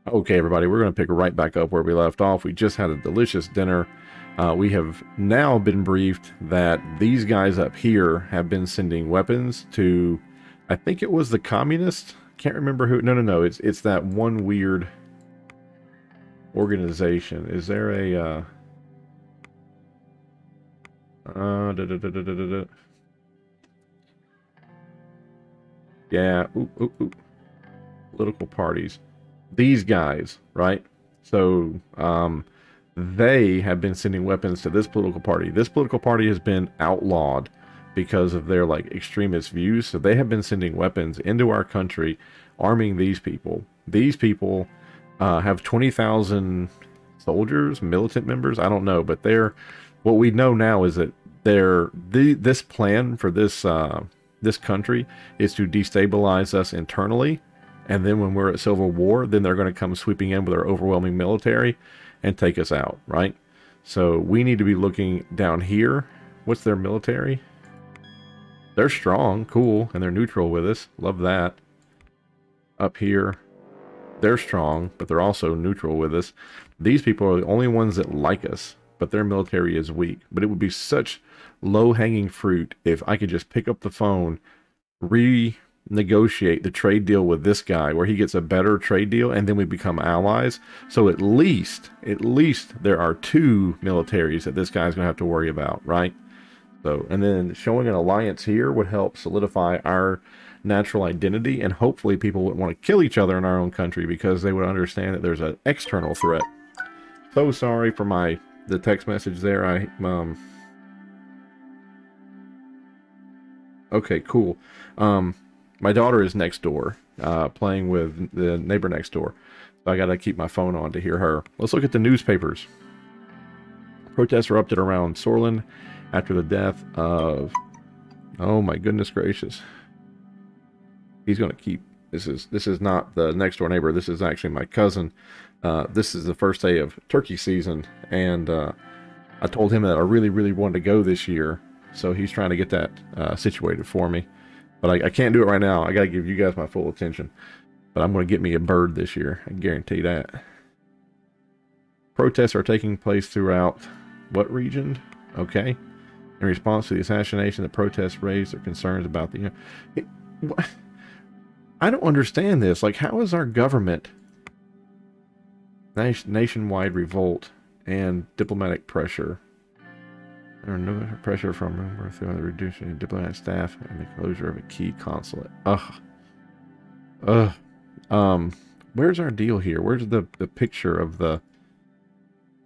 Okay, everybody, we're going to pick right back up where we left off. We just had a delicious dinner. We have now been briefed that these guys up here have been sending weapons to, I think it was the communists. Can't remember who. No. It's that one weird organization. Is there a yeah, ooh. Political parties. These guys, right? So, they have been sending weapons to this political party. This political party has been outlawed because of their like extremist views. So they have been sending weapons into our country, arming these people. These people have 20,000 soldiers, militant members. I don't know, but they're what we know now is that this plan for this country is to destabilize us internally, and then when we're at civil war, then they're going to come sweeping in with their overwhelming military and take us out, right? So we need to be looking down here. What's their military? They're strong, cool, and they're neutral with us. Love that. Up here, they're strong, but they're also neutral with us. These people are the only ones that like us, but their military is weak. But it would be such low-hanging fruit if I could just pick up the phone, renegotiate the trade deal with this guy where he gets a better trade deal, and then we become allies. So at least there are two militaries that this guy's gonna have to worry about, right? So, and then showing an alliance here would help solidify our natural identity, and hopefully people wouldn't want to kill each other in our own country because they would understand that there's an external threat. So sorry for the text message there. Okay, cool. My daughter is next door, playing with the neighbor next door. So I gotta keep my phone on to hear her. Let's look at the newspapers. Protests erupted around Sorlin after the death of, oh my goodness gracious. He's gonna keep, this is not the next door neighbor, this is actually my cousin. This is the first day of turkey season, and I told him that I really wanted to go this year, so he's trying to get that situated for me. But I can't do it right now. I gotta give you guys my full attention. But I'm gonna get me a bird this year, I guarantee that. Protests are taking place throughout what region? Okay. In response to the assassination, the protests raised their concerns about the... I don't understand this. Like, how is our government... Nationwide revolt and diplomatic pressure. There are no pressure from the reduction of diplomatic staff and the closure of a key consulate. Where's our deal here? Where's the picture of the...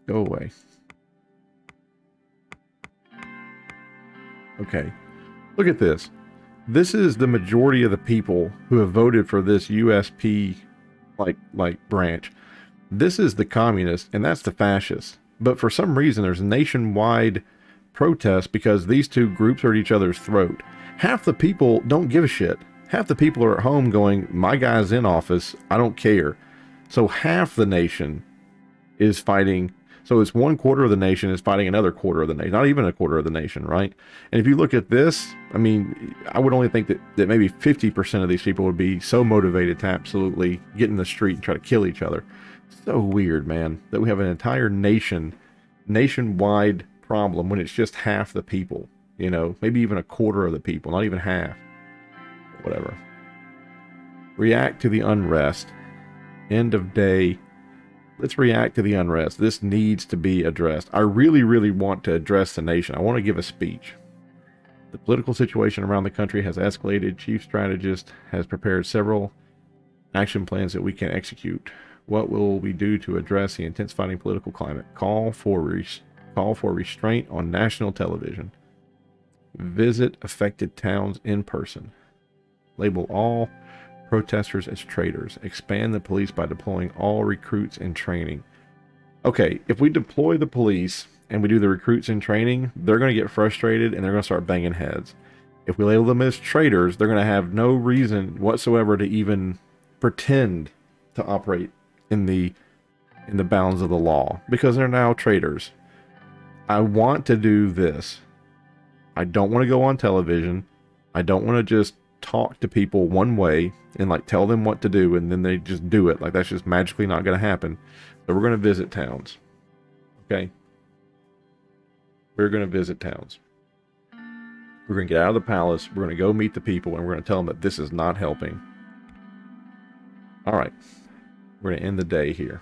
Go away. Okay. Look at this. This is the majority of the people who have voted for this USP like branch. This is the communist, and that's the fascist. But for some reason, there's nationwide protests because these two groups are at each other's throat. Half the people don't give a shit. Half the people are at home going, my guy's in office, I don't care. So half the nation is fighting. So it's 1/4 of the nation is fighting another quarter of the nation. Not even a quarter of the nation, right? And if you look at this, I mean, I would only think that maybe 50% of these people would be so motivated to absolutely get in the street and try to kill each other. So weird, man, that we have an entire nationwide problem when it's just half the people, you know, maybe even a quarter of the people, not even half. Whatever. React to the unrest. End of day. Let's react to the unrest. This needs to be addressed. I really want to address the nation. I want to give a speech. The political situation around the country has escalated. Chief strategist has prepared several action plans that we can execute. What will we do to address the intensifying political climate? Call for restraint on national television. Visit affected towns in person. Label all protesters as traitors. Expand the police by deploying all recruits in training. Okay, if we deploy the police and we do the recruits in training, they're going to get frustrated and they're going to start banging heads. If we label them as traitors, they're going to have no reason whatsoever to even pretend to operate in the bounds of the law because they're now traitors. I want to do this. I don't want to go on television. I don't want to just talk to people one way and like tell them what to do, and then they just do it. Like that's just magically not going to happen. So we're going to visit towns. Okay. We're going to visit towns. We're going to get out of the palace. We're going to go meet the people, and we're going to tell them that this is not helping. All right. We're going to end the day here.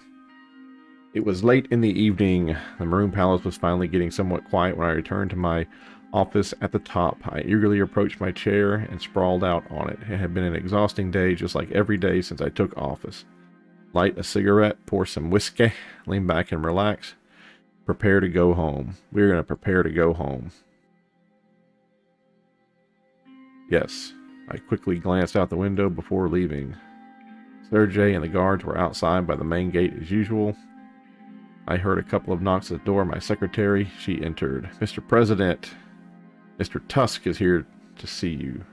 It was late in the evening. The Maroon Palace was finally getting somewhat quiet when I returned to my office at the top. I eagerly approached my chair and sprawled out on it. It had been an exhausting day, just like every day since I took office. Light a cigarette, pour some whiskey, lean back and relax. Prepare to go home. We're going to prepare to go home. Yes. I quickly glanced out the window before leaving. Sergei and the guards were outside by the main gate as usual. I heard a couple of knocks at the door. My secretary, she entered. Mr. President, Mr. Tusk is here to see you.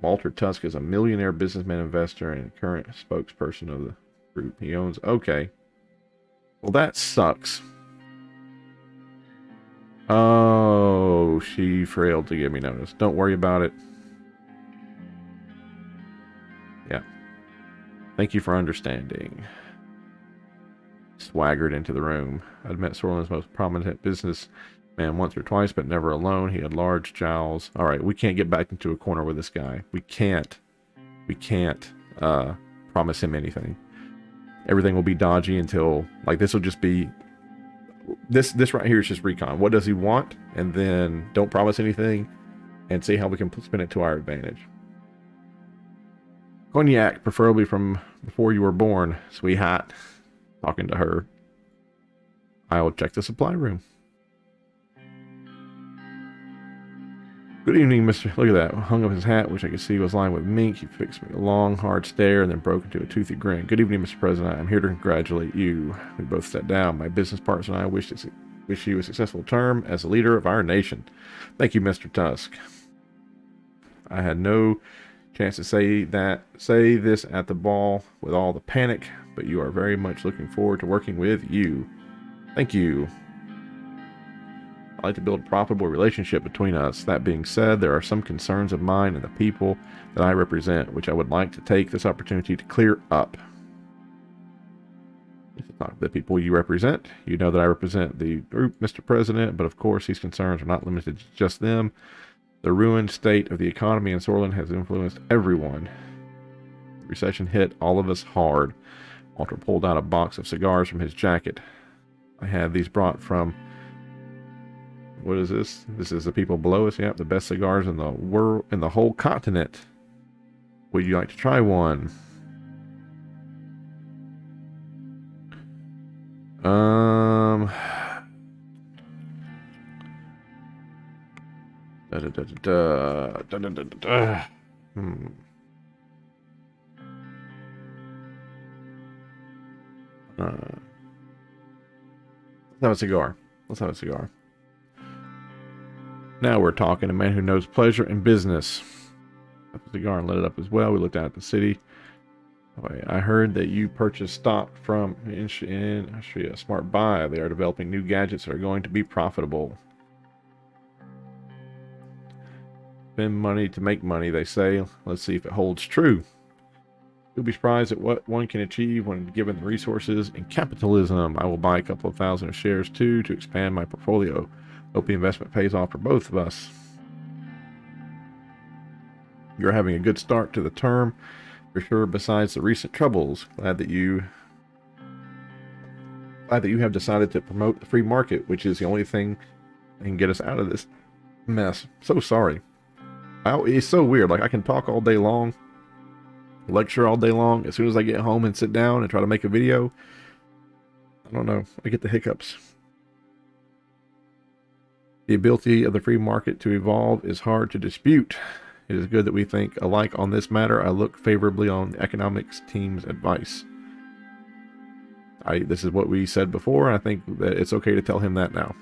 Walter Tusk is a millionaire businessman, investor, and current spokesperson of the group he owns. Okay. Well, that sucks. Oh, she failed to give me notice. Don't worry about it. Yeah. Thank you for understanding. Swaggered into the room. I'd met Sorlin's most prominent businessman once or twice, but never alone. He had large jowls. All right, we can't get back into a corner with this guy. We can't promise him anything. Everything will be dodgy until, like, this will just be, this right here is just recon. What does he want? And then don't promise anything and see how we can spin it to our advantage. Cognac, preferably from before you were born, sweetheart. Talking to her. I will check the supply room. Good evening, Mr. Look at that. Hung up his hat, which I could see was lined with mink. He fixed me a long, hard stare and then broke into a toothy grin. Good evening, Mr. President. I'm here to congratulate you. We both sat down. My business partners and I wish you a successful term as the leader of our nation. Thank you, Mr. Tusk. I had no chance to say this at the ball with all the panic, but you are very much looking forward to working with you. Thank you. I'd like to build a profitable relationship between us. That being said, there are some concerns of mine and the people that I represent, which I would like to take this opportunity to clear up. If it's not the people you represent, you know that I represent the group, Mr. President, but of course these concerns are not limited to just them. The ruined state of the economy in Sorlin has influenced everyone. The recession hit all of us hard. Walter pulled out a box of cigars from his jacket. I had these brought from... What is this? This is the people below us. Yep, the best cigars in the world, in the whole continent. Would you like to try one? Let's have a cigar. Let's have a cigar. Now we're talking. A man who knows pleasure and business. Got the cigar and lit it up as well. We looked out at the city. I heard that you purchased stock from in a smart buy. They are developing new gadgets that are going to be profitable. Spend money to make money, they say. Let's see if it holds true. You'll be surprised at what one can achieve when given the resources in capitalism. I will buy a couple of thousand of shares too to expand my portfolio. Hope the investment pays off for both of us. You're having a good start to the term, for sure, besides the recent troubles. Glad that you have decided to promote the free market, which is the only thing that can get us out of this mess. So sorry. It's so weird. Like, I can talk all day long, lecture all day long. As soon as I get home and sit down and try to make a video, I don't know, I get the hiccups. The ability of the free market to evolve is hard to dispute. It is good that we think alike on this matter. I look favorably on the economics team's advice. This is what we said before, and I think that it's okay to tell him that now.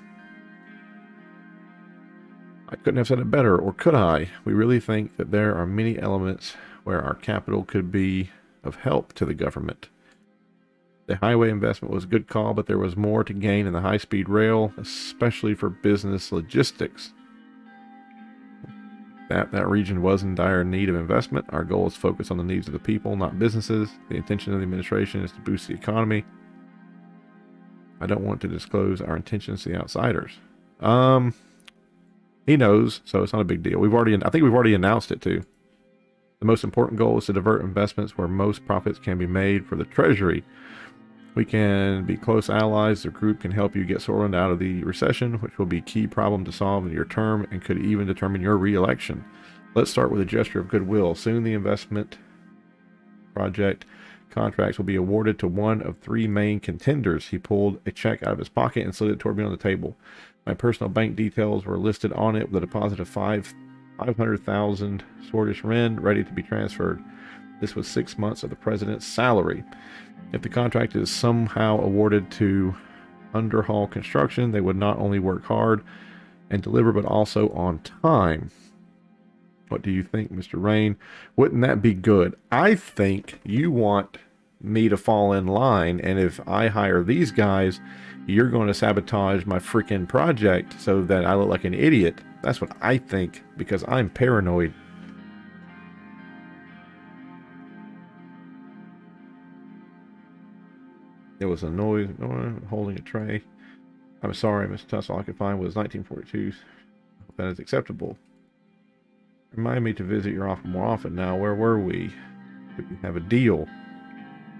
I couldn't have said it better, or could I? We really think that there are many elements where our capital could be of help to the government. The highway investment was a good call, but there was more to gain in the high-speed rail, especially for business logistics. That region was in dire need of investment. Our goal is to focus on the needs of the people, not businesses. The intention of the administration is to boost the economy. I don't want to disclose our intentions to the outsiders. He knows, so it's not a big deal. I think we've already announced it too. The most important goal is to divert investments where most profits can be made for the Treasury. We can be close allies. The group can help you get Switzerland out of the recession, which will be a key problem to solve in your term and could even determine your re-election. Let's start with a gesture of goodwill. Soon the investment project contracts will be awarded to one of 3 main contenders. He pulled a check out of his pocket and slid it toward me on the table. My personal bank details were listed on it with a deposit of 500,000 Swedish Ren ready to be transferred. This was 6 months of the president's salary. If the contract is somehow awarded to Underhall Construction, they would not only work hard and deliver, but also on time. What do you think, Mr. Rain? Wouldn't that be good? I think you want me to fall in line, and if I hire these guys, you're going to sabotage my freaking project so that I look like an idiot. That's what I think, because I'm paranoid. There was a noise holding a tray. I'm sorry, Mr. Tussle. All I could find was 1942. That is acceptable. Remind me to visit your office more often now. Where were we? Did we have a deal?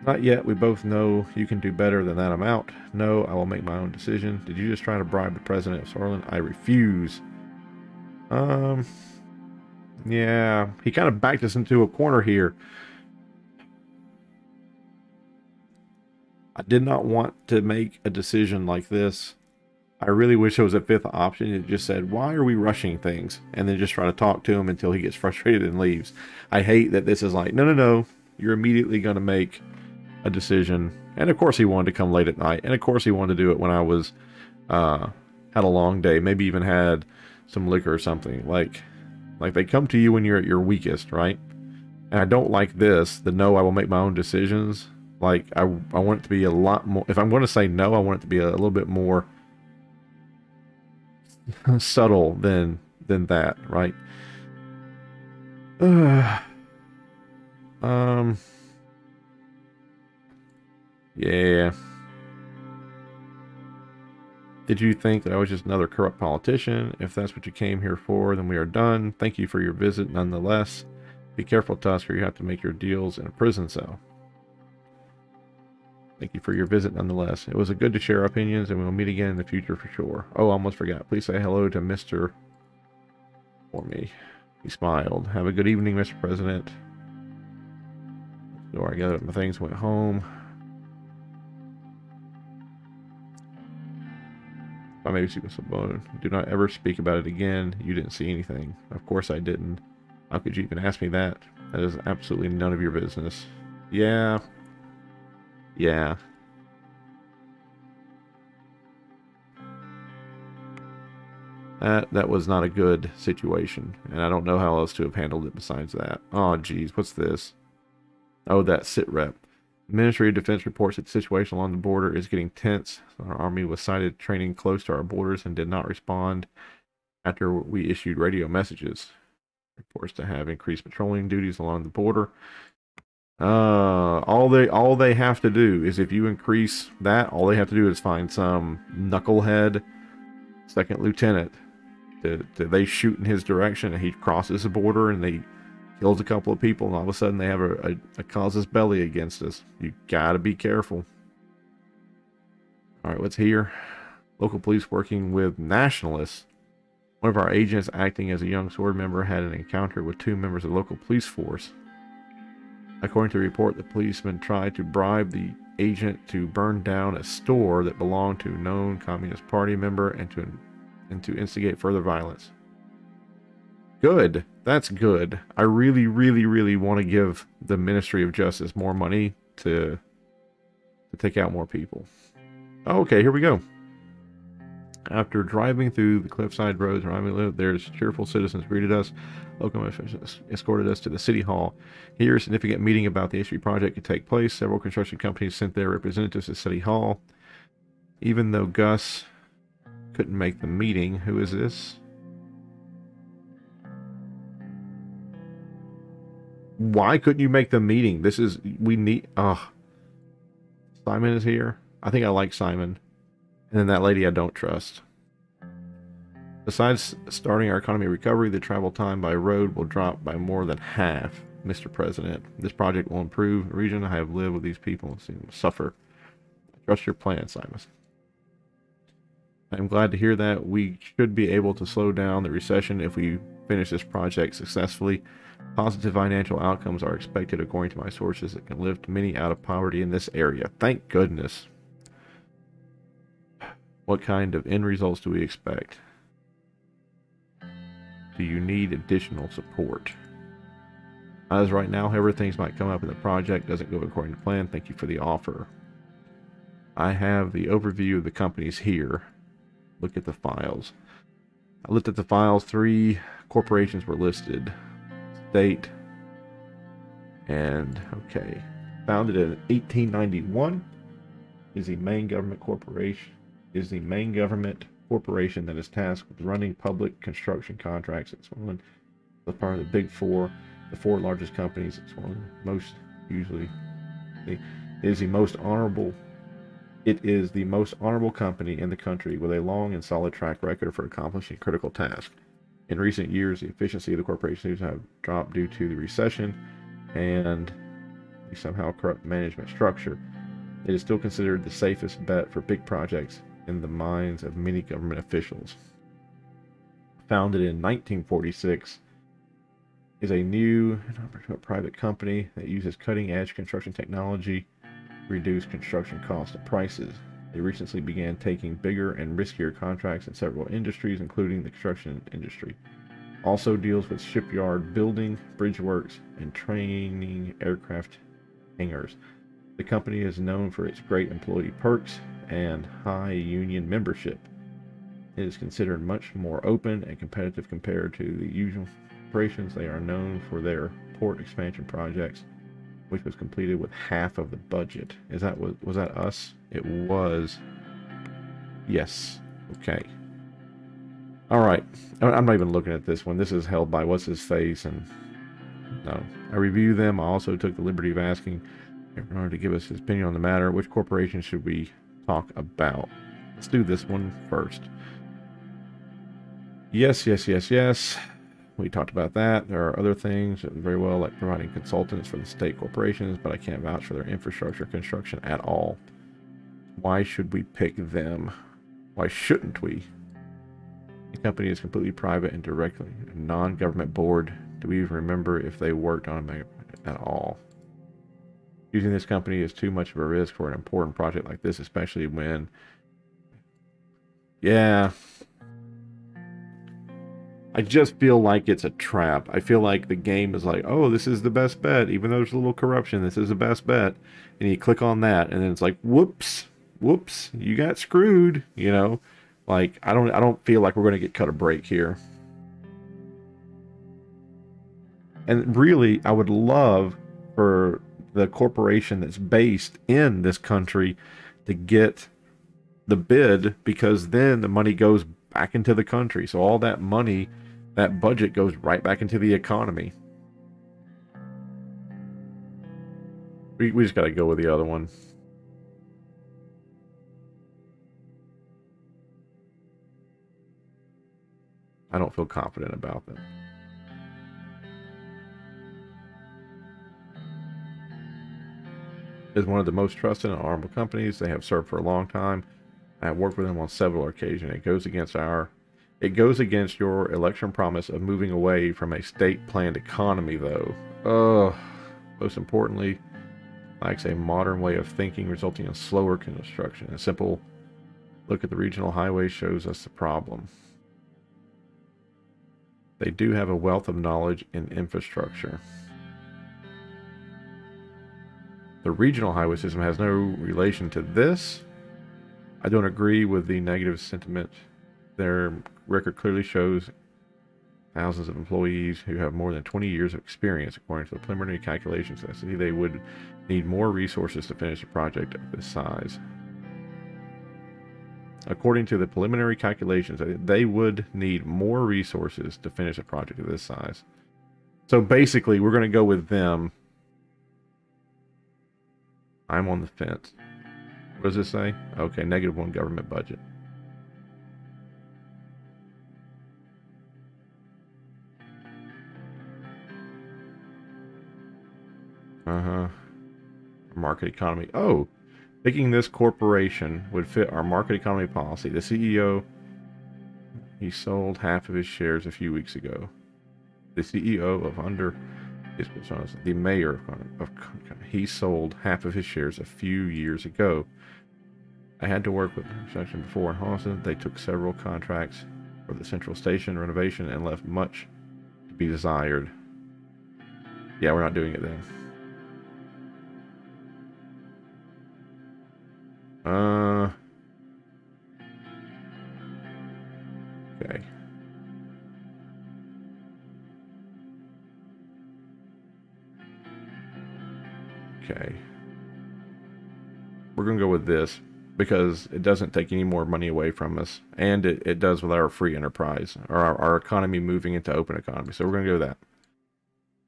Not yet. We both know you can do better than that amount. No, I will make my own decision. Did you just try to bribe the president of Switzerland? I refuse. Yeah. He kind of backed us into a corner here. I did not want to make a decision like this. I really wish there was a 5th option. It just said, why are we rushing things? And then just try to talk to him until he gets frustrated and leaves. I hate that this is like, no. You're immediately going to make a decision. And of course he wanted to come late at night. And of course he wanted to do it when I was, had a long day. Maybe even had some liquor or something. Like they come to you when you're at your weakest, right? And I don't like this. The no, I will make my own decisions. Like, I want it to be a lot more... If I'm going to say no, I want it to be a little bit more subtle than that, right? Yeah. Did you think that I was just another corrupt politician? If that's what you came here for, then we are done. Thank you for your visit nonetheless. Be careful, Tusker. You have to make your deals in a prison cell. Thank you for your visit nonetheless. It was good to share opinions, and we'll meet again in the future for sure. Oh, I almost forgot. Please say hello to Mr. for me. He smiled. Have a good evening, Mr. President. So I gathered my things, went home. I maybe see what's above. Do not ever speak about it again. You didn't see anything. Of course I didn't. How could you even ask me that? That is absolutely none of your business. Yeah. Yeah. That was not a good situation, and I don't know how else to have handled it besides that. Oh, geez, what's this? Oh, that sit rep. Ministry of Defense reports that the situation along the border is getting tense. Our army was sighted training close to our borders and did not respond after we issued radio messages. Reports to have increased patrolling duties along the border. All they have to do is, if you increase that, all they have to do is find some knucklehead second lieutenant. They shoot in his direction, and he crosses the border, and they kills a couple of people, and all of a sudden they have a casus belli against us. You gotta be careful. Alright, what's here? Local police working with nationalists. One of our agents, acting as a young sword member, had an encounter with 2 members of the local police force. According to the report, the policeman tried to bribe the agent to burn down a store that belonged to a known Communist Party member and to instigate further violence. Good. That's good. I really, really, really want to give the Ministry of Justice more money to take out more people. Okay, here we go. After driving through the cliffside roads where I live, there's cheerful citizens greeted us. Local officials escorted us to the city hall. Here, a significant meeting about the HV project could take place. Several construction companies sent their representatives to city hall. Even though Gus couldn't make the meeting. Who is this? Why couldn't you make the meeting? This is, we need, Simon is here. I think I like Simon. And then that lady I don't trust. Besides starting our economy recovery, the travel time by road will drop by more than half, Mr. President. This project will improve the region. I have lived with these people and seen them suffer. Trust your plan, Simon. I'm glad to hear that. We should be able to slow down the recession if we finish this project successfully. Positive financial outcomes are expected according to my sources that can lift many out of poverty in this area. Thank goodness. What kind of end results do we expect? Do you need additional support? As right now, however, things might come up and the project doesn't go according to plan. Thank you for the offer. I have the overview of the companies here. Look at the files. I looked at the files. 3 corporations were listed. State. And, okay. Founded in 1891. Is the main government corporation. Is the main government corporation that is tasked with running public construction contracts. It's one of the part of the big 4, the 4 largest companies. It's one of the most usually. It is the most honorable. It is the most honorable company in the country with a long and solid track record for accomplishing critical tasks. In recent years, the efficiency of the corporation seems to have dropped due to the recession and the somehow corrupt management structure. It is still considered the safest bet for big projects in the minds of many government officials. Founded in 1946, is a new private company that uses cutting-edge construction technology reduce construction costs and prices. They recently began taking bigger and riskier contracts in several industries, including the construction industry. Also deals with shipyard building, bridge works, and training aircraft hangars. The company is known for its great employee perks and high union membership. It is considered much more open and competitive compared to the usual operations. They are known for their port expansion projects, which was completed with half of the budget. Was that us? It was. Yes. Okay. All right. I'm not even looking at this one. This is held by what's his face, and no. I reviewed them. I also took the liberty of asking everyone to give us his opinion on the matter. Which corporation should we talk about? Let's do this one first. Yes, yes, yes, yes. We talked about that. There are other things very well, like providing consultants for the state corporations, but I can't vouch for their infrastructure construction at all. Why should we pick them? Why shouldn't we? The company is completely private and directly a non-government board. Do we even remember if they worked on it at all? Using this company is too much of a risk for an important project like this, especially when... Yeah... I just feel like it's a trap. I feel like the game is like, oh, this is the best bet. Even though there's a little corruption, this is the best bet. And you click on that, and then it's like, whoops, whoops, you got screwed. You know, like I don't feel like we're going to get cut a break here. And really, I would love for the corporation that's based in this country to get the bid, because then the money goes back into the country. So all that money, that budget goes right back into the economy. We just got to go with the other one. I don't feel confident about them. Is one of the most trusted and honorable companies. They have served for a long time. I have worked with them on several occasions. It goes against your election promise of moving away from a state-planned economy, though. Most importantly, lacks a modern way of thinking, resulting in slower construction. A simple look at the regional highways shows us the problem. They do have a wealth of knowledge in infrastructure. The regional highway system has no relation to this. I don't agree with the negative sentiment. Their record clearly shows thousands of employees who have more than 20 years of experience. According to the preliminary calculations, I see they would need more resources to finish a project of this size. According to the preliminary calculations, they would need more resources to finish a project of this size. So basically, we're going to go with them. I'm on the fence. What does this say? Okay, -1 government budget. Market economy. Oh, thinking this corporation would fit our market economy policy. The CEO, he sold half of his shares a few weeks ago. The CEO of the mayor of he sold half of his shares a few years ago. I had to work with construction before in Holliston. They took several contracts for the central station renovation and left much to be desired. Yeah, we're not doing it then. Okay. Okay. We're going to go with this because it doesn't take any more money away from us, and it does with our free enterprise, or our economy moving into open economy. So we're going to go with that.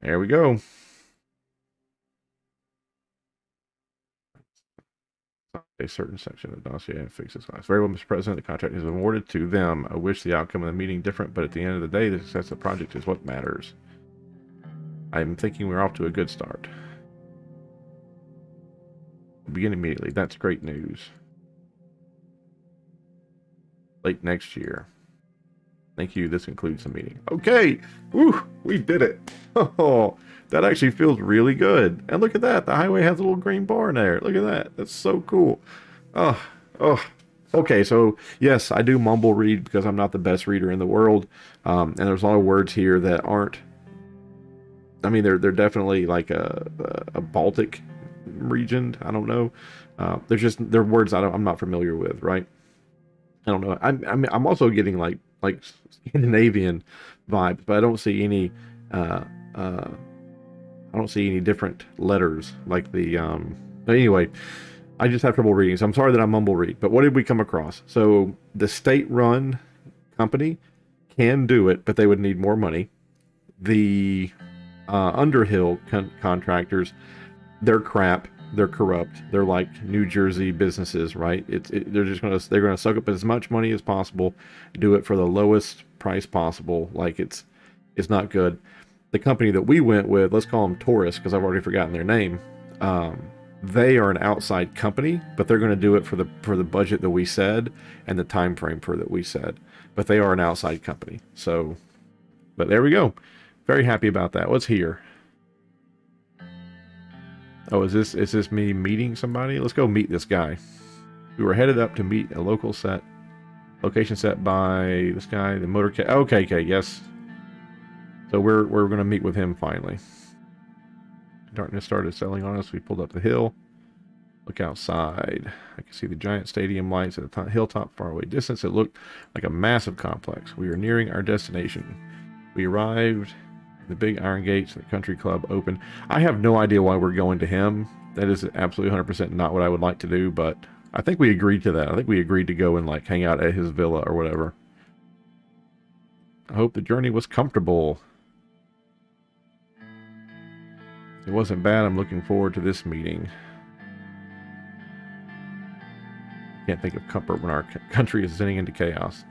There we go. A certain section of the dossier and fix this class. Very well, Mr. President, the contract is awarded to them. I wish the outcome of the meeting different, but at the end of the day, the success of the project is what matters. I'm thinking we're off to a good start. Begin immediately. That's great news. Late next year. Thank you. This concludes the meeting. Okay. Woo! We did it. Oh, that actually feels really good. And look at that. The highway has a little green bar in there. Look at that. That's so cool. Oh. Okay, so yes, I do mumble read because I'm not the best reader in the world. And there's a lot of words here that aren't. I mean, they're definitely like a Baltic region. I don't know. They're words I'm not familiar with, right? I don't know. I'm also getting like Scandinavian vibes, but I don't see any different letters like the but anyway, I just have trouble reading, so I'm sorry that I mumble read. But what did we come across? So the state-run company can do it, but they would need more money. The Underhill contractors, they're crap. They're corrupt. They're like New Jersey businesses, right? They're gonna suck up as much money as possible, do it for the lowest price possible. Like it's not good. The company that we went with, let's call them Taurus because I've already forgotten their name. They are an outside company, but they're going to do it for the budget that we said and the time frame for that we said. But they are an outside company. So, but there we go. Very happy about that. What's here? Oh, is this me meeting somebody? Let's go meet this guy. We were headed up to meet a location set by this guy, the motorcade. Okay, yes. So we're going to meet with him finally. Darkness started settling on us. We pulled up the hill. Look outside. I can see the giant stadium lights at the hilltop far away distance. It looked like a massive complex. We were nearing our destination. We arrived. The big iron gates, the country club open. I have no idea why we're going to him. That is absolutely 100% not what I would like to do, but I think we agreed to that. I think we agreed to go and like hang out at his villa or whatever. I hope the journey was comfortable. It wasn't bad. I'm looking forward to this meeting. Can't think of comfort when our country is descending into chaos.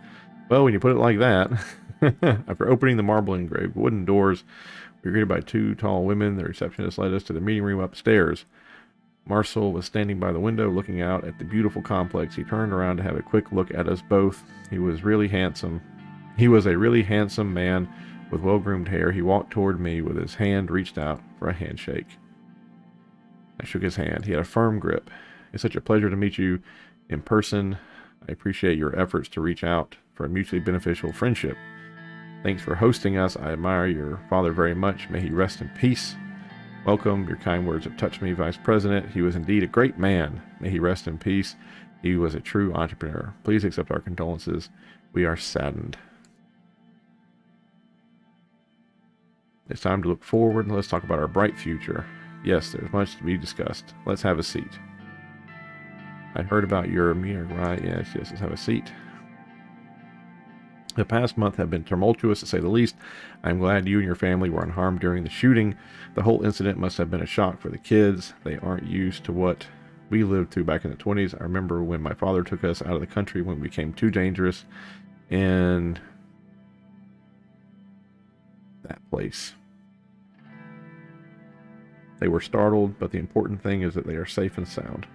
Well, when you put it like that. After opening the marble engraved wooden doors, we were greeted by two tall women. The receptionist led us to the meeting room upstairs. Marcel was standing by the window looking out at the beautiful complex. He turned around to have a quick look at us both. He was really handsome. He was a really handsome man with well-groomed hair. He walked toward me with his hand reached out for a handshake. I shook his hand. He had a firm grip. It's such a pleasure to meet you in person. I appreciate your efforts to reach out for a mutually beneficial friendship. Thanks for hosting us. I admire your father very much. May he rest in peace. Welcome. Your kind words have touched me, Vice President. He was indeed a great man. May he rest in peace. He was a true entrepreneur. Please accept our condolences. We are saddened. It's time to look forward and let's talk about our bright future. Yes, there's much to be discussed. Let's have a seat. I heard about your meeting, right? Yes, let's have a seat. The past month have been tumultuous, to say the least. I'm glad you and your family were unharmed during the shooting. The whole incident must have been a shock for the kids. They aren't used to what we lived through back in the 20s. I remember when my father took us out of the country when it became too dangerous in that place. They were startled, but the important thing is that they are safe and sound.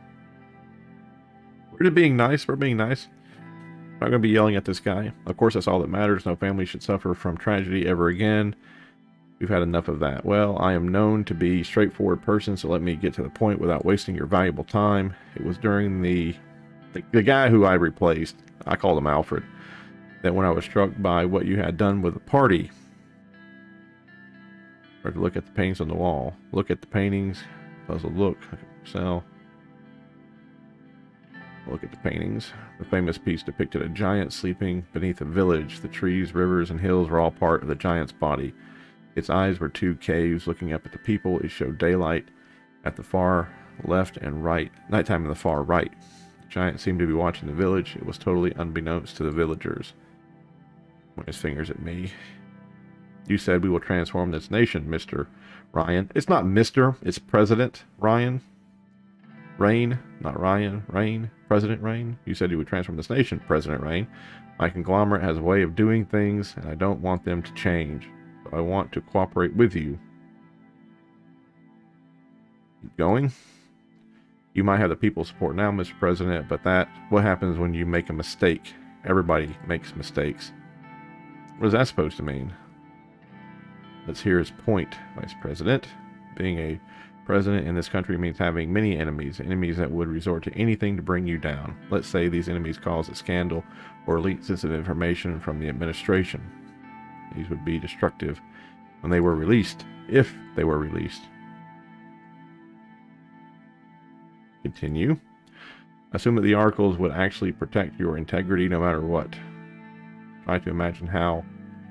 We're just being nice. We're being nice. I'm not going to be yelling at this guy. Of course, that's all that matters. No family should suffer from tragedy ever again. We've had enough of that. Well, I am known to be a straightforward person, so let me get to the point without wasting your valuable time. It was during the guy who I replaced, I called him Alfred, that when I was struck by what you had done with the party. Or to look at the paintings on the wall. Look at the paintings. Puzzled look. Sell. Look at the paintings. The famous piece depicted a giant sleeping beneath a village. The trees, rivers, and hills were all part of the giant's body. Its eyes were two caves looking up at the people. It showed daylight at the far left and right. Nighttime in the far right. The giant seemed to be watching the village. It was totally unbeknownst to the villagers. Pointing his fingers at me. You said we will transform this nation, Mr. Ryan. It's not Mr. It's President Ryan. Rain, not Ryan. Rain. President Rain. You said you would transform this nation, President Rain. My conglomerate has a way of doing things, and I don't want them to change. So I want to cooperate with you. Keep going. You might have the people's support now, Mr. President, but what happens when you make a mistake? Everybody makes mistakes. What is that supposed to mean? Let's hear his point, Vice President. Being a president in this country means having many enemies that would resort to anything to bring you down. Let's say these enemies cause a scandal or leak sensitive information from the administration. These would be destructive when they were released, if they were released. Continue. Assume that the articles would actually protect your integrity no matter what. Try to imagine how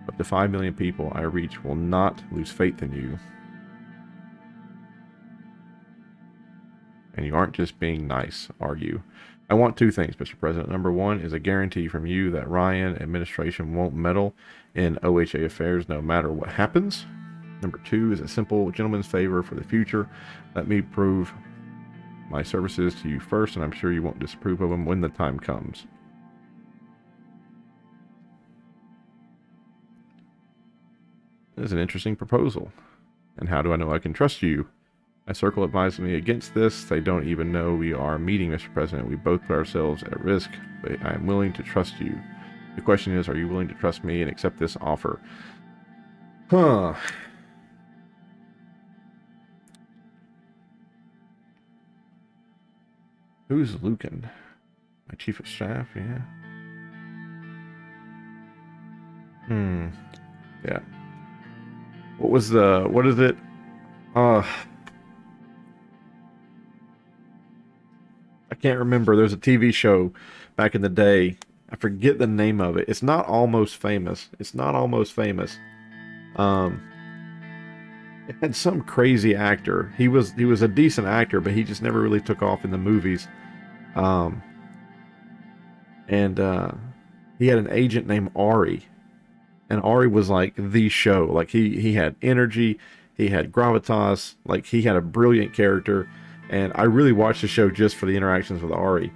up to 5 million people I reach will not lose faith in you. And you aren't just being nice, are you? I want two things, Mr. President. Number one is a guarantee from you that Ryan administration won't meddle in OHA affairs no matter what happens. Number two is a simple gentleman's favor for the future. Let me prove my services to you first, and I'm sure you won't disapprove of them when the time comes. This is an interesting proposal. And how do I know I can trust you? My circle advised me against this. They don't even know we are meeting, Mr. President. We both put ourselves at risk, but I am willing to trust you. The question is, are you willing to trust me and accept this offer? Huh. Who's Lucan? My chief of staff, yeah. Yeah. What is it? I can't remember. There's a TV show back in the day. I forget the name of it. It's not Almost Famous. It's not Almost Famous. It had some crazy actor. He was a decent actor, but he just never really took off in the movies. He had an agent named Ari. And Ari was like the show. Like he had energy, he had gravitas, like he had a brilliant character. And I really watched the show just for the interactions with Ari.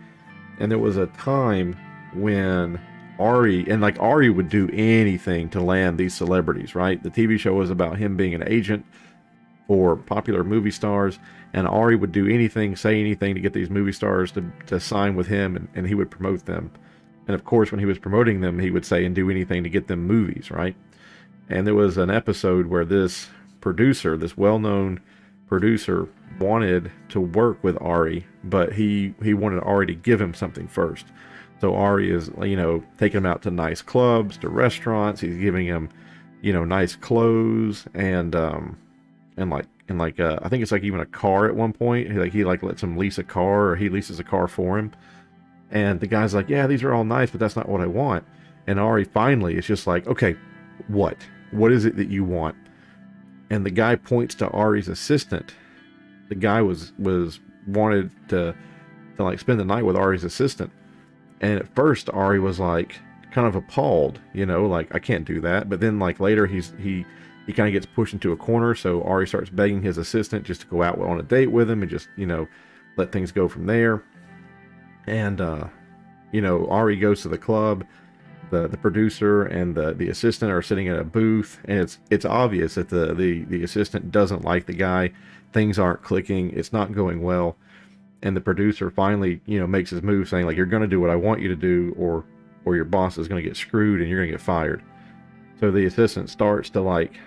And there was a time when Ari would do anything to land these celebrities, right? The TV show was about him being an agent for popular movie stars, and Ari would do anything, say anything to get these movie stars to sign with him, and he would promote them. And of course, when he was promoting them, he would say and do anything to get them movies, right? And there was an episode where this producer, this well-known producer, wanted to work with Ari, but he wanted Ari to give him something first. So Ari is, taking him out to nice clubs, to restaurants. He's giving him, nice clothes and I think it's like even a car at one point. He lets him lease a car, or he leases a car for him. And the guy's like, yeah, these are all nice, but that's not what I want. And Ari finally is just like, okay, what? What is it that you want? And the guy points to Ari's assistant. The guy wanted to spend the night with Ari's assistant. And at first Ari was like kind of appalled, you know, like, I can't do that. But then, like, later he kind of gets pushed into a corner, so Ari starts begging his assistant just to go out on a date with him and just, you know, let things go from there. And you know, Ari goes to the club. The producer and the assistant are sitting at a booth, and it's obvious that the assistant doesn't like the guy. Things aren't clicking. It's not going well. And the producer finally, you know, makes his move, saying, like, you're going to do what I want you to do, or your boss is going to get screwed and you're going to get fired. So the assistant starts to, like,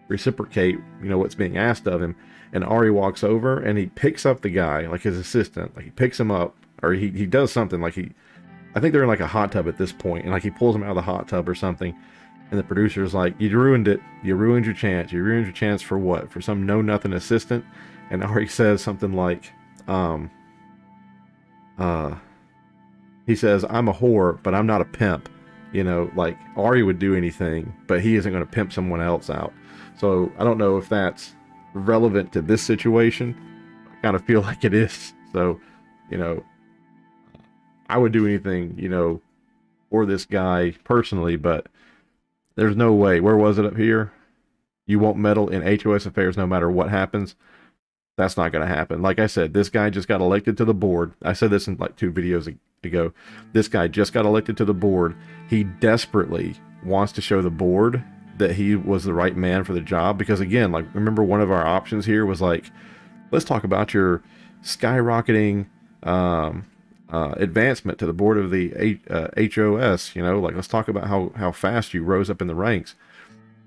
reciprocate, you know, what's being asked of him. And Ari walks over and he picks up the guy, like his assistant, like he picks him up, or he does something, like I think they're in like a hot tub at this point, and like he pulls him out of the hot tub or something. And the producer's like, you ruined it. You ruined your chance. You ruined your chance for what? For some know-nothing assistant? And Ari says something like, he says, I'm a whore, but I'm not a pimp. You know, like, Ari would do anything, but he isn't going to pimp someone else out. So I don't know if that's relevant to this situation. I kind of feel like it is. So, you know, I would do anything, you know, for this guy personally, but there's no way. Where was it up here? You won't meddle in HOS affairs no matter what happens. That's not going to happen. Like I said, this guy just got elected to the board. I said this in like 2 videos ago. This guy just got elected to the board. He desperately wants to show the board that he was the right man for the job. Because again, like, remember, one of our options here was like, let's talk about your skyrocketing advancement to the board of the HOS, you know, like, let's talk about how fast you rose up in the ranks.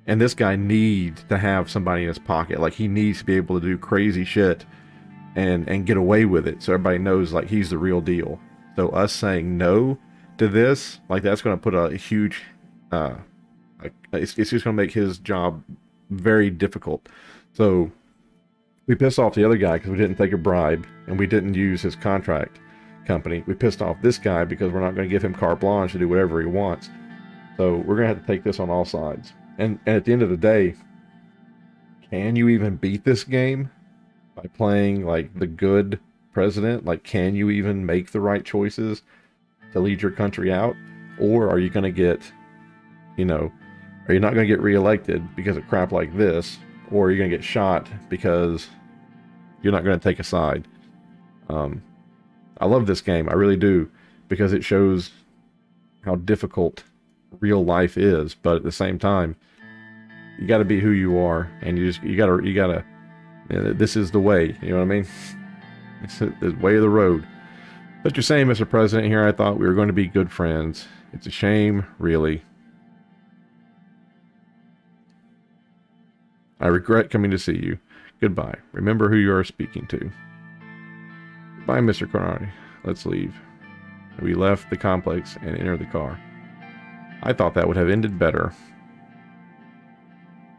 And this guy needs to have somebody in his pocket. Like, he needs to be able to do crazy shit and get away with it, so everybody knows, like, he's the real deal. So us saying no to this, like, that's going to put a huge it's just going to make his job very difficult. So we pissed off the other guy because we didn't take a bribe, and we didn't use his contract company. We pissed off this guy because we're not going to give him carte blanche to do whatever he wants. So we're going to have to take this on all sides. And at the end of the day, can you even beat this game by playing like the good president? Like, can you even make the right choices to lead your country out? Or are you going to get, you know, are you not going to get reelected because of crap like this? Or are you going to get shot because you're not going to take a side? I love this game, I really do, because it shows how difficult real life is. But at the same time, you got to be who you are, and you gotta, you know, this is the way. You know what I mean? It's the way of the road. But you're saying, Mr. President, here I thought we were going to be good friends. It's a shame, really. I regret coming to see you. Goodbye. Remember who you are speaking to. Bye, Mr. Carnardi. Let's leave. We left the complex and entered the car. I thought that would have ended better.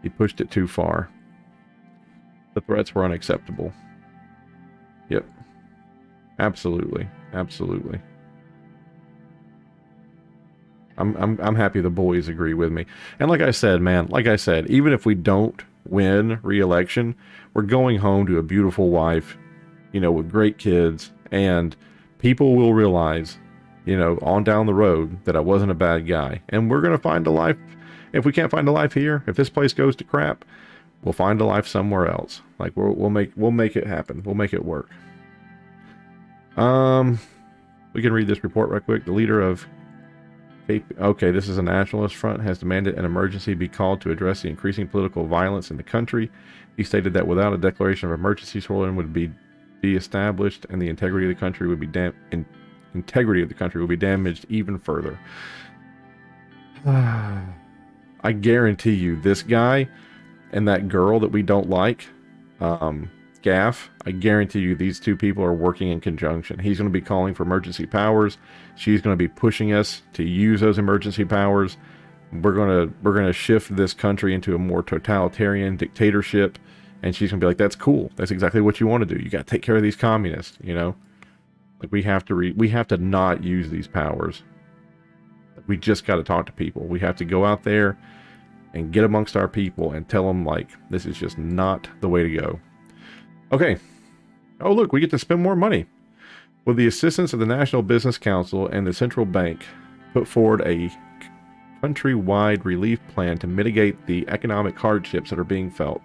He pushed it too far. The threats were unacceptable. Yep. Absolutely. Absolutely. I'm happy the boys agree with me. And like I said, man, like I said, even if we don't win re-election, we're going home to a beautiful wife, you know, with great kids, and people will realize, you know, on down the road that I wasn't a bad guy. And we're going to find a life. If we can't find a life here, if this place goes to crap, we'll find a life somewhere else. Like, we'll make it happen. We'll make it work. We can read this report right quick. The leader of okay, this is a nationalist front, has demanded an emergency be called to address the increasing political violence in the country. He stated that without a declaration of emergency, Suzerain would be established, and the integrity of the country would be damaged even further. I guarantee you, this guy and that girl that we don't like, Gaff, I guarantee you these two people are working in conjunction. He's going to be calling for emergency powers. She's going to be pushing us to use those emergency powers. We're going to shift this country into a more totalitarian dictatorship, and she's going to be like, that's cool. That's exactly what you want to do. You got to take care of these communists, you know? Like, we have to not use these powers. We just got to talk to people. We have to go out there and get amongst our people and tell them, like, this is just not the way to go. Okay. Oh, look, we get to spend more money. With the assistance of the National Business Council and the Central Bank, put forward a countrywide relief plan to mitigate the economic hardships that are being felt.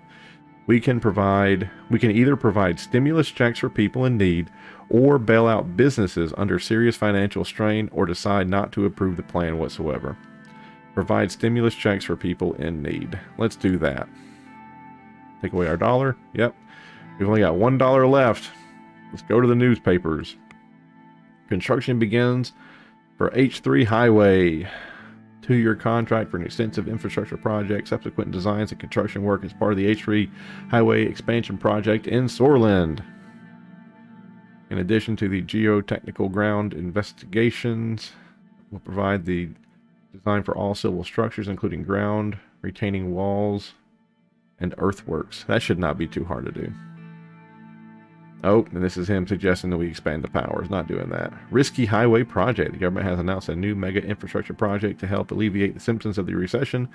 We can either provide stimulus checks for people in need, or bail out businesses under serious financial strain, or decide not to approve the plan whatsoever. Provide stimulus checks for people in need. Let's do that. Take away our dollar. Yep. We've only got $1 left. Let's go to the newspapers. Construction begins for H3 Highway. 2-year contract for an extensive infrastructure project. Subsequent designs and construction work as part of the H3 Highway expansion project in Soreland. In addition to the geotechnical ground investigations, will provide the design for all civil structures, including ground, retaining walls, and earthworks. That should not be too hard to do. Oh, and this is him suggesting that we expand the powers. Not doing that. Risky highway project. The government has announced a new mega infrastructure project to help alleviate the symptoms of the recession.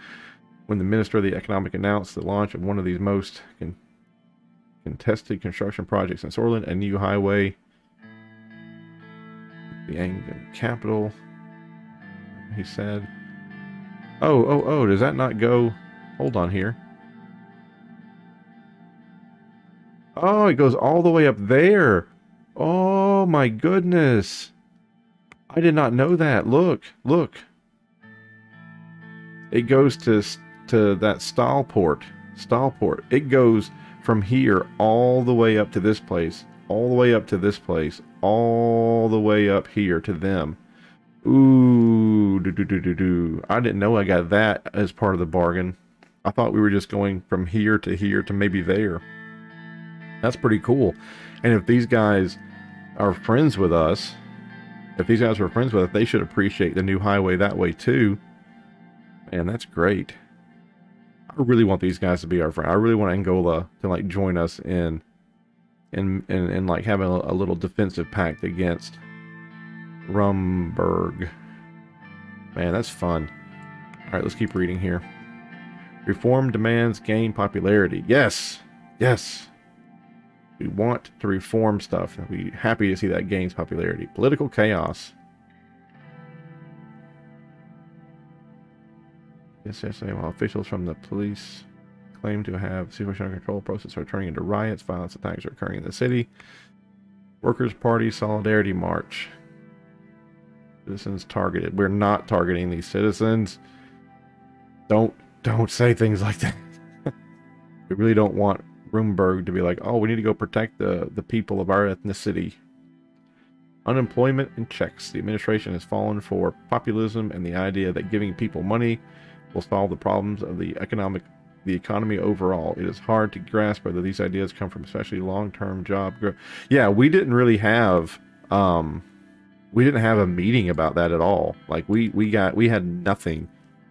When the Minister of the Economic announced the launch of one of these most contested construction projects in Soreland, a new highway, the Anglian capital, he said. Oh, does that not go? Hold on here. Oh, it goes all the way up there. Oh my goodness. I did not know that. Look. It goes to that Stallport. It goes from here all the way up to this place. All the way up to this place. All the way up here to them. Ooh, I didn't know I got that as part of the bargain. I thought we were just going from here to maybe there. That's pretty cool. And if these guys are friends with us, they should appreciate the new highway that way too. Man, that's great. I really want these guys to be our friend. I really want Angola to like join us in like having a little defensive pact against Rumberg. Man, that's fun. All right, let's keep reading here. Reform demands gain popularity. Yes. We want to reform stuff. We're happy to see that gains popularity. Political chaos. Yes, while officials from the police claim to have situation under control, protests are turning into riots. Violence attacks are occurring in the city. Workers' Party Solidarity March. Citizens targeted. We're not targeting these citizens. Don't say things like that. We really don't want Rumberg to be like, oh, we need to go protect the people of our ethnicity. Unemployment in checks. The administration has fallen for populism and the idea that giving people money will solve the problems of the economy overall. It is hard to grasp whether these ideas come from especially long-term job growth. Yeah, we didn't really have a meeting about that at all. Like we had nothing.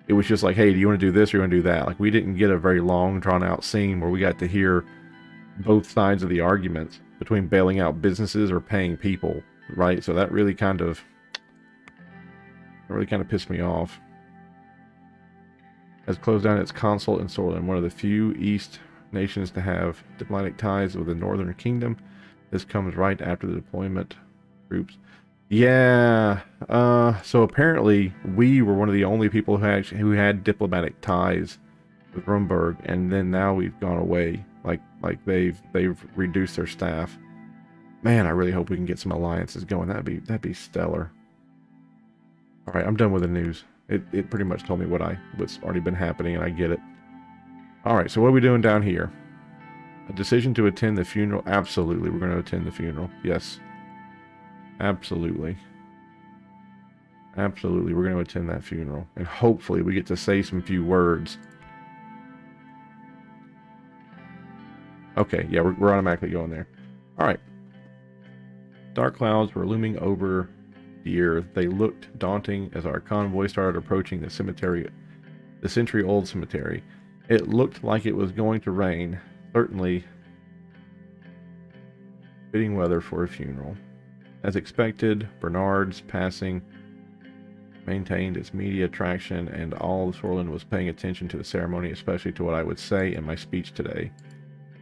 It was just like, hey, do you want to do this or you want to do that? Like, we didn't get a very long, drawn-out scene where we got to hear both sides of the arguments between bailing out businesses or paying people, right? So that really kind of pissed me off. Has closed down its consul in Soreland, one of the few East nations to have diplomatic ties with the Northern Kingdom. This comes right after the deployment groups. Yeah, so apparently we were one of the only people who had diplomatic ties with Rumberg, and then now we've gone away. Like they've reduced their staff. Man, I really hope we can get some alliances going. That'd be stellar. All right, I'm done with the news. It pretty much told me what's already been happening, and I get it. All right, so what are we doing down here? A decision to attend the funeral. Absolutely, we're going to attend the funeral. Yes. Absolutely, we're going to attend that funeral, and hopefully we get to say some few words. Okay, yeah, we're automatically going there. All right. Dark clouds were looming over the earth. They looked daunting as our convoy started approaching the century-old cemetery. It looked like it was going to rain. Certainly fitting weather for a funeral. As expected, Bernard's passing maintained its media attraction, and all of Soreland was paying attention to the ceremony, especially to what I would say in my speech today.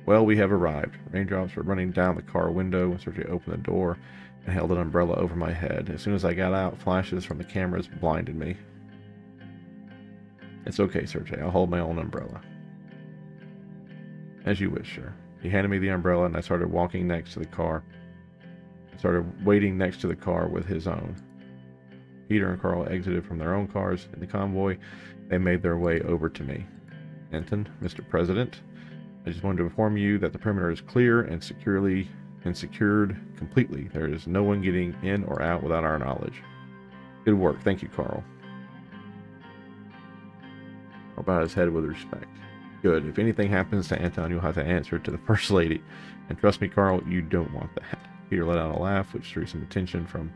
Well, we have arrived. Raindrops were running down the car window when Sergio opened the door and held an umbrella over my head. As soon as I got out, flashes from the cameras blinded me. It's okay, Sergei. I'll hold my own umbrella. As you wish, sir. He handed me the umbrella, and I started walking next to the car. I started waiting next to the car with his own. Peter and Carl exited from their own cars in the convoy. They made their way over to me. Anton, Mr. President, I just wanted to inform you that the perimeter is clear and secured completely. There is no one getting in or out without our knowledge. Good work. Thank you, Carl. I'll bow his head with respect. Good. If anything happens to Anton, you'll have to answer to the First Lady. And trust me, Carl, you don't want that. Peter let out a laugh, which drew some attention from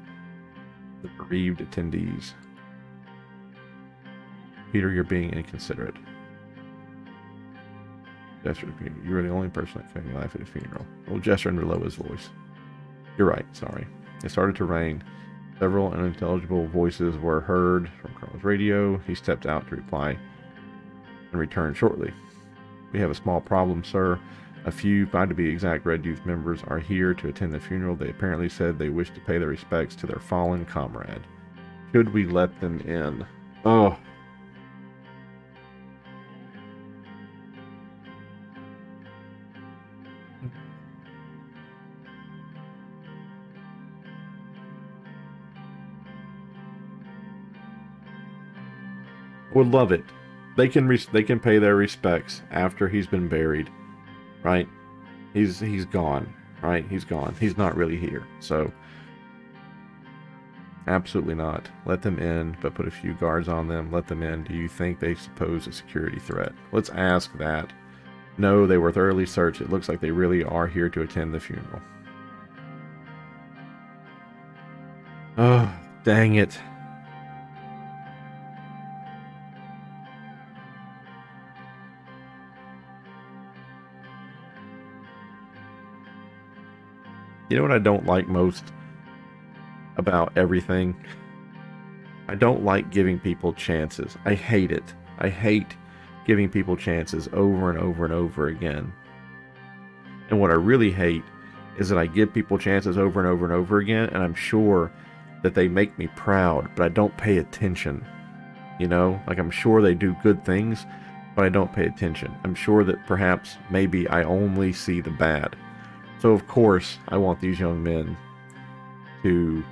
the bereaved attendees. Peter, you're being inconsiderate. Jester, you were the only person that made me laugh at a funeral. Old Jester under low his voice. You're right, sorry. It started to rain. Several unintelligible voices were heard from Carl's radio. He stepped out to reply and returned shortly. We have a small problem, sir. A few, 5 to be exact, Red Youth members are here to attend the funeral. They apparently said they wish to pay their respects to their fallen comrade. Should we let them in? Oh. Would love it. They can pay their respects after he's been buried, right? He's gone, right? He's gone. He's not really here. So absolutely not. Let them in, but put a few guards on them. Let them in. Do you think they pose a security threat? Let's ask that. No, they were thoroughly searched. It looks like they really are here to attend the funeral. Oh, dang it. You know what I don't like most about everything? I don't like giving people chances. I hate it. I hate giving people chances over and over and over again. And what I really hate is that I give people chances over and over and over again, and I'm sure that they make me proud, but I don't pay attention. You know, like I'm sure they do good things, but I don't pay attention. I'm sure that perhaps maybe I only see the bad. So of course, I want these young men to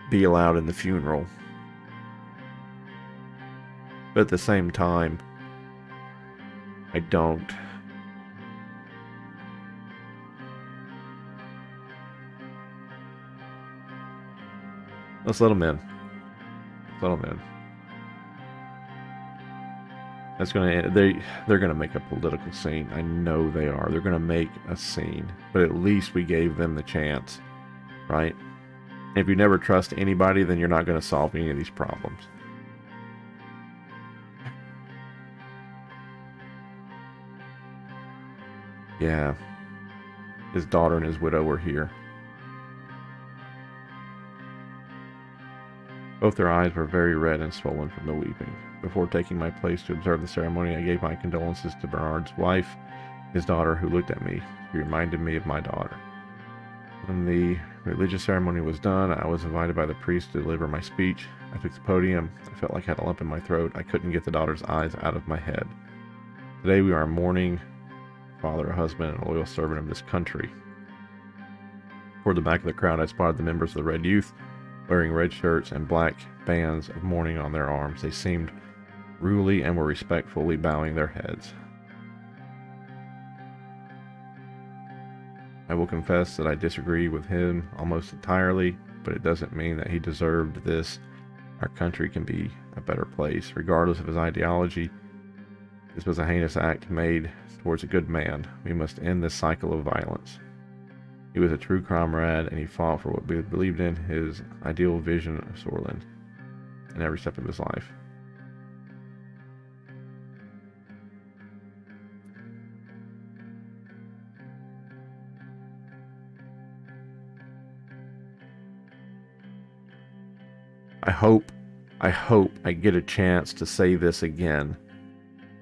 be allowed in the funeral. But at the same time, I don't. Let's let them in. Let's let them in. That's they're gonna make a political scene. I know they are. They're gonna make a scene. But at least we gave them the chance, right? And if you never trust anybody, then you're not gonna solve any of these problems. Yeah. His daughter and his widow were here. Both their eyes were very red and swollen from the weeping. Before taking my place to observe the ceremony, I gave my condolences to Bernard's wife, his daughter, who looked at me. She reminded me of my daughter. When the religious ceremony was done, I was invited by the priest to deliver my speech. I took the podium. I felt like I had a lump in my throat. I couldn't get the daughter's eyes out of my head. Today we are mourning a father, a husband, and a loyal servant of this country. Toward the back of the crowd, I spotted the members of the Red Youth, wearing red shirts and black bands of mourning on their arms. They seemed ruly and were respectfully bowing their heads. I will confess that I disagree with him almost entirely, but it doesn't mean that he deserved this. Our country can be a better place, regardless of his ideology. This was a heinous act made towards a good man. We must end this cycle of violence. He was a true comrade, and he fought for what we believed in, his ideal vision of Sorland, in every step of his life. I hope I get a chance to say this again.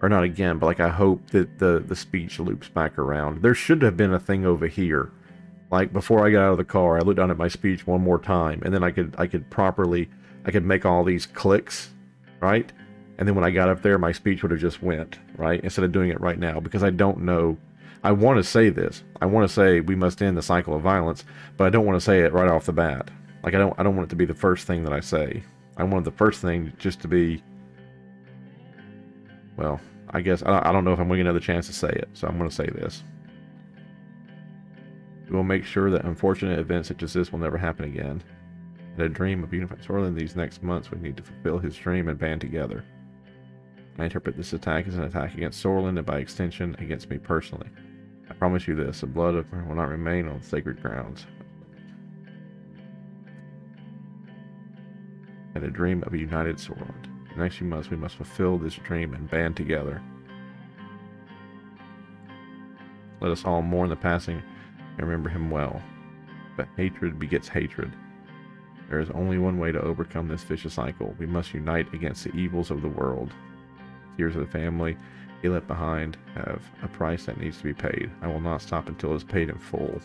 Or not again, but like I hope that the speech loops back around. There should have been a thing over here. Like before I got out of the car, I looked down at my speech one more time, and then I could make all these clicks right? And then when I got up there, my speech would have just went, right? Instead of doing it right now, because I don't know. I want to say this. I want to say we must end the cycle of violence, but I don't want to say it right off the bat. Like I don't want it to be the first thing that I say. I want the first thing just to be, well, I guess I don't know if I'm going to get another chance to say it, so I'm going to say this. We will make sure that unfortunate events such as this will never happen again. In a dream of unified Sorlin these next months, we need to fulfill his dream and band together. I interpret this attack as an attack against Sorlin and by extension against me personally. I promise you this, the blood of her will not remain on sacred grounds. And a dream of a united Sorlin. In the next few months we must fulfill this dream and band together. Let us all mourn the passing and remember him well. But hatred begets hatred. There is only one way to overcome this vicious cycle. We must unite against the evils of the world. Tears of the family he left behind have a price that needs to be paid. I will not stop until it is paid in full.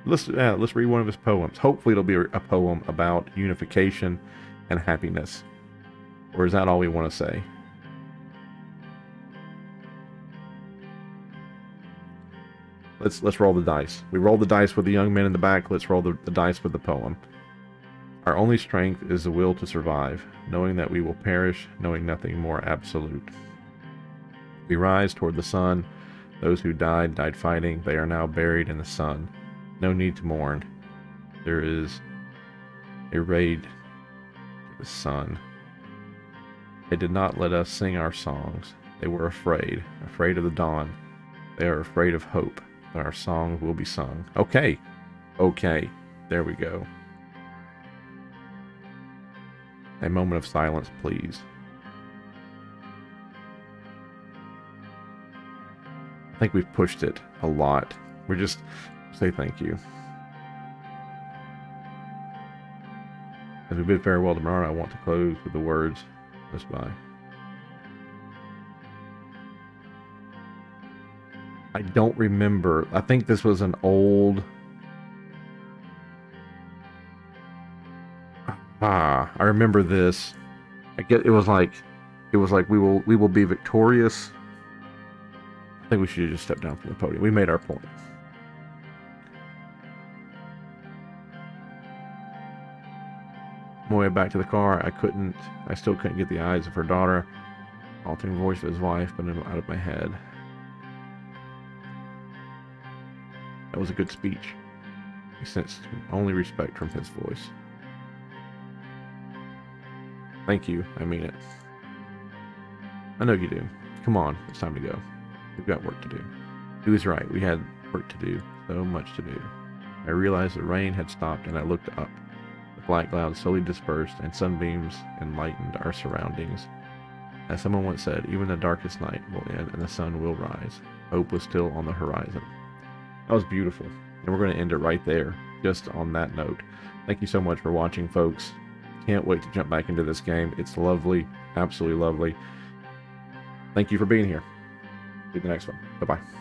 Let's read one of his poems. Hopefully it'll be a poem about unification and happiness. Or is that all we want to say? Let's roll the dice. We rolled the dice with the young men in the back. Let's roll the dice with the poem. Our only strength is the will to survive, knowing that we will perish, knowing nothing more absolute. We rise toward the sun. Those who died fighting. They are now buried in the sun. No need to mourn. There is a raid to the sun. They did not let us sing our songs. They were afraid of the dawn. They are afraid of hope. But our songs will be sung. Okay. Okay. There we go. A moment of silence, please. I think we've pushed it a lot. We're just say thank you. As we bid farewell tomorrow, I want to close with the words, just by. I don't remember. I think this was an old. I remember this. I get it was like we will be victorious. I think we should just step down from the podium. We made our point. On my way back to the car, I still couldn't get the eyes of her daughter, altering voice of his wife, but out of my head. That was a good speech. I sensed only respect from his voice. Thank you, I mean it. I know you do. Come on, it's time to go. We've got work to do. He was right, we had work to do, so much to do. I realized the rain had stopped and I looked up. The black clouds slowly dispersed and sunbeams enlightened our surroundings. As someone once said, even the darkest night will end and the sun will rise. Hope was still on the horizon. That was beautiful. And we're going to end it right there, just on that note. Thank you so much for watching, folks. Can't wait to jump back into this game. It's lovely. Absolutely lovely. Thank you for being here. See you in the next one. Bye-bye.